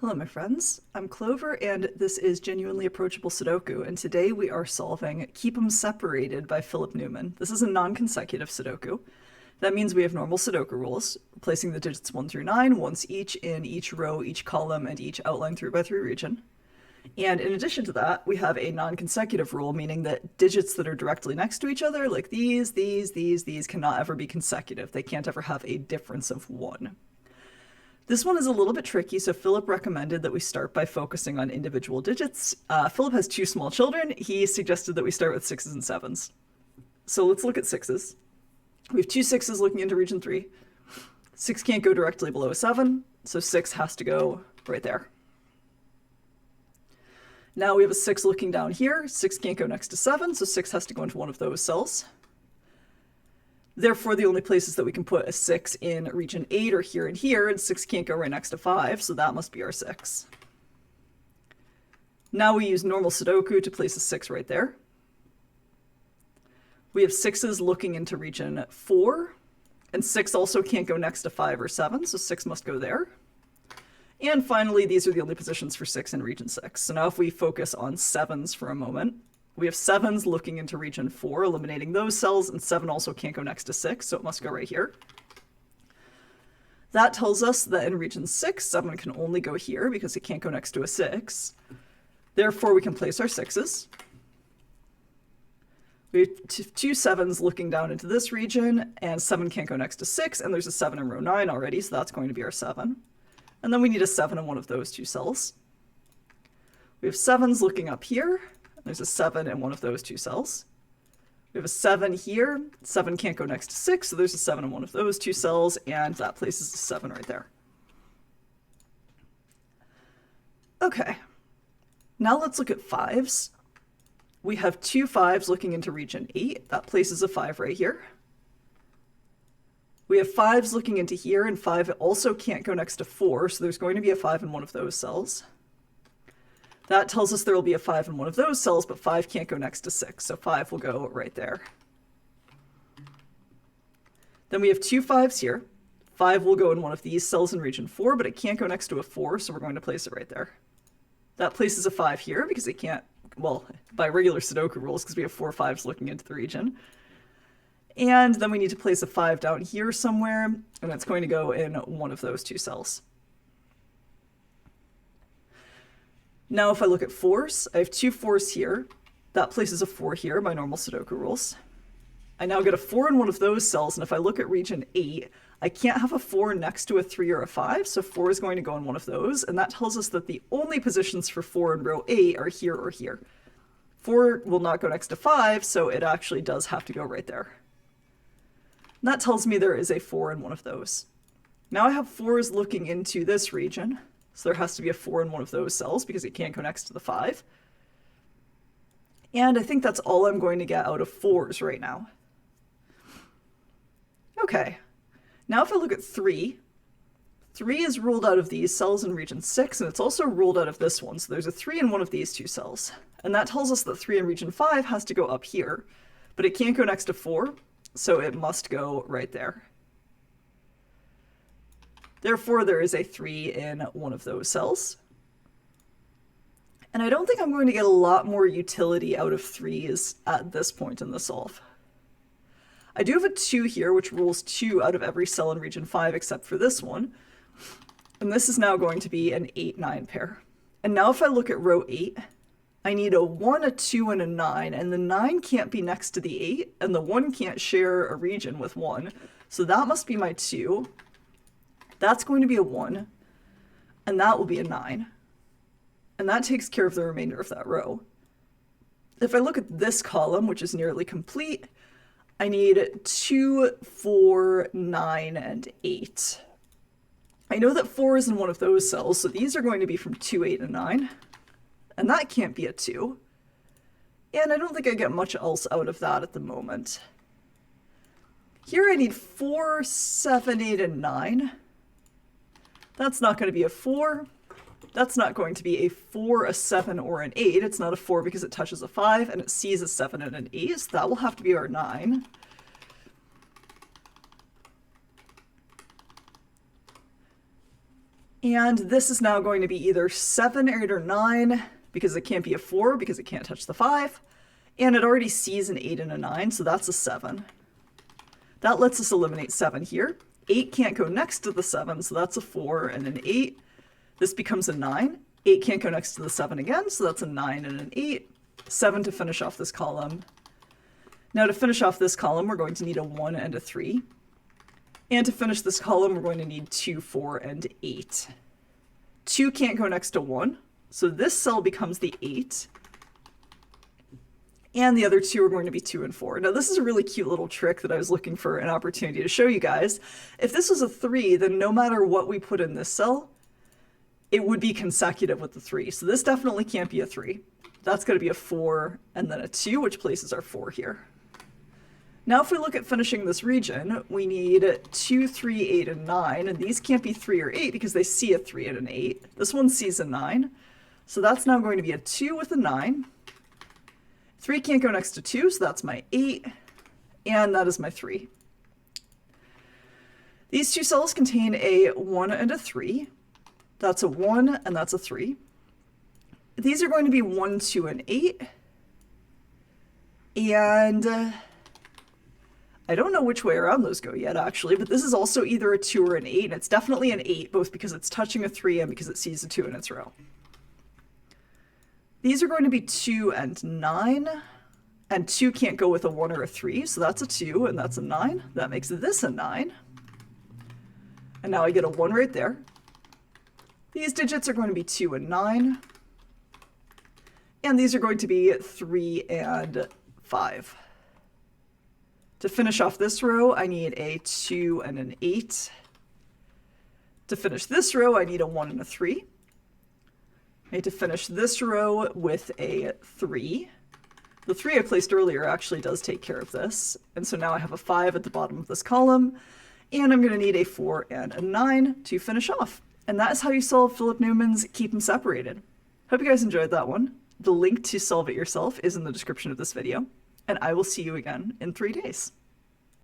Hello, my friends. I'm Clover, and this is Genuinely Approachable Sudoku, and today we are solving Keep 'em Separated by Philip Newman. This is a non-consecutive Sudoku. That means we have normal Sudoku rules, placing the digits 1 through 9 once each in each row, each column, and each outline 3x3 region. And in addition to that, we have a non-consecutive rule, meaning that digits that are directly next to each other, like these, cannot ever be consecutive. They can't ever have a difference of 1. This one is a little bit tricky, so Philip recommended that we start by focusing on individual digits. Philip has 2 small children. He suggested that we start with 6s and 7s. So let's look at 6s. We have 2 6s looking into region 3. 6 can't go directly below a 7, so 6 has to go right there. Now we have a 6 looking down here. 6 can't go next to 7, so 6 has to go into one of those cells. Therefore, the only places that we can put a 6 in region 8 are here, and 6 can't go right next to 5, so that must be our 6. Now we use normal Sudoku to place a 6 right there. We have 6s looking into region 4, and 6 also can't go next to 5 or 7, so 6 must go there. And finally, these are the only positions for 6 in region 6. So now if we focus on 7s for a moment, we have 7s looking into region 4, eliminating those cells, and 7 also can't go next to 6, so it must go right here. That tells us that in region 6, 7 can only go here because it can't go next to a 6. Therefore, we can place our 6s. We have 2 7s looking down into this region, and 7 can't go next to 6, and there's a 7 in row 9 already, so that's going to be our 7. And then we need a 7 in one of those 2 cells. We have 7s looking up here. There's a 7 in one of those 2 cells. We have a 7 here. 7 can't go next to 6, so there's a 7 in one of those 2 cells, and that places a 7 right there. Okay, now let's look at 5s. We have 2 5s looking into region 8. That places a 5 right here. We have 5s looking into here, and 5 also can't go next to 4, so there's going to be a 5 in one of those cells. That tells us there will be a 5 in one of those cells, but 5 can't go next to 6, so 5 will go right there. Then we have 2 5s here. 5 will go in one of these cells in region 4, but it can't go next to a 4, so we're going to place it right there. That places a 5 here because it can't, well, by regular Sudoku rules, because we have 4 5s looking into the region. And then we need to place a 5 down here somewhere, and it's going to go in one of those 2 cells. Now if I look at 4s, I have 2 4s here. That places a 4 here by normal Sudoku rules. I now get a 4 in one of those cells, and if I look at region 8, I can't have a 4 next to a 3 or a 5, so 4 is going to go in one of those, and that tells us that the only positions for 4 in row 8 are here or here. 4 will not go next to 5, so it actually does have to go right there. And that tells me there is a 4 in one of those. Now I have 4s looking into this region, so there has to be a 4 in one of those cells because it can't go next to the 5. And I think that's all I'm going to get out of 4s right now. Okay, now if I look at 3, 3 is ruled out of these cells in region 6, and it's also ruled out of this one, so there's a 3 in one of these 2 cells. And that tells us that 3 in region 5 has to go up here, but it can't go next to 4, so it must go right there. Therefore, there is a 3 in one of those cells. And I don't think I'm going to get a lot more utility out of 3s at this point in the solve. I do have a 2 here, which rules 2 out of every cell in region 5 except for this one. And this is now going to be an 8-9 pair. And now if I look at row 8, I need a 1, a 2, and a 9, and the 9 can't be next to the 8, and the 1 can't share a region with 1. So that must be my 2. That's going to be a 1, and that will be a 9. And that takes care of the remainder of that row. If I look at this column, which is nearly complete, I need 2, 4, 9, and 8. I know that 4 is in one of those cells, so these are going to be from 2, 8, and 9. And that can't be a 2. And I don't think I get much else out of that at the moment. Here I need 4, 7, 8, and 9. That's not going to be a 4. That's not going to be a 4, a 7, or an 8. It's not a 4 because it touches a 5, and it sees a 7 and an 8, so that will have to be our 9. And this is now going to be either 7, 8, or 9, because it can't be a 4, because it can't touch the 5. And it already sees an 8 and a 9, so that's a 7. That lets us eliminate 7 here. 8 can't go next to the 7, so that's a 4 and an 8. This becomes a 9. 8 can't go next to the 7 again, so that's a 9 and an 8. 7 to finish off this column. Now to finish off this column, we're going to need a 1 and a 3. And to finish this column, we're going to need 2, 4, and 8. 2 can't go next to 1, so this cell becomes the 8. And the other 2 are going to be 2 and 4. Now this is a really cute little trick that I was looking for an opportunity to show you guys. If this was a 3, then no matter what we put in this cell, it would be consecutive with the 3. So this definitely can't be a 3. That's going to be a 4 and then a 2, which places our 4 here. Now if we look at finishing this region, we need 2, 3, 8, and 9, and these can't be 3 or 8 because they see a 3 and an 8. This one sees a 9, so that's now going to be a 2 with a 9. 3 can't go next to 2, so that's my 8, and that is my 3. These two cells contain a 1 and a 3. That's a 1 and that's a 3. These are going to be 1, 2, and 8. And I don't know which way around those go yet, actually, but this is also either a 2 or an 8, and it's definitely an 8, both because it's touching a 3 and because it sees a 2 in its row. These are going to be 2 and 9, and 2 can't go with a 1 or a 3, so that's a 2 and that's a 9. That makes this a 9. And now I get a 1 right there. These digits are going to be 2 and 9. And these are going to be 3 and 5. To finish off this row, I need a 2 and an 8. To finish this row, I need a 1 and a 3. I need to finish this row with a 3. The 3 I placed earlier actually does take care of this. And so now I have a 5 at the bottom of this column. And I'm going to need a 4 and a 9 to finish off. And that is how you solve Philip Newman's Keep 'em Separated. Hope you guys enjoyed that one. The link to solve it yourself is in the description of this video. And I will see you again in 3 days.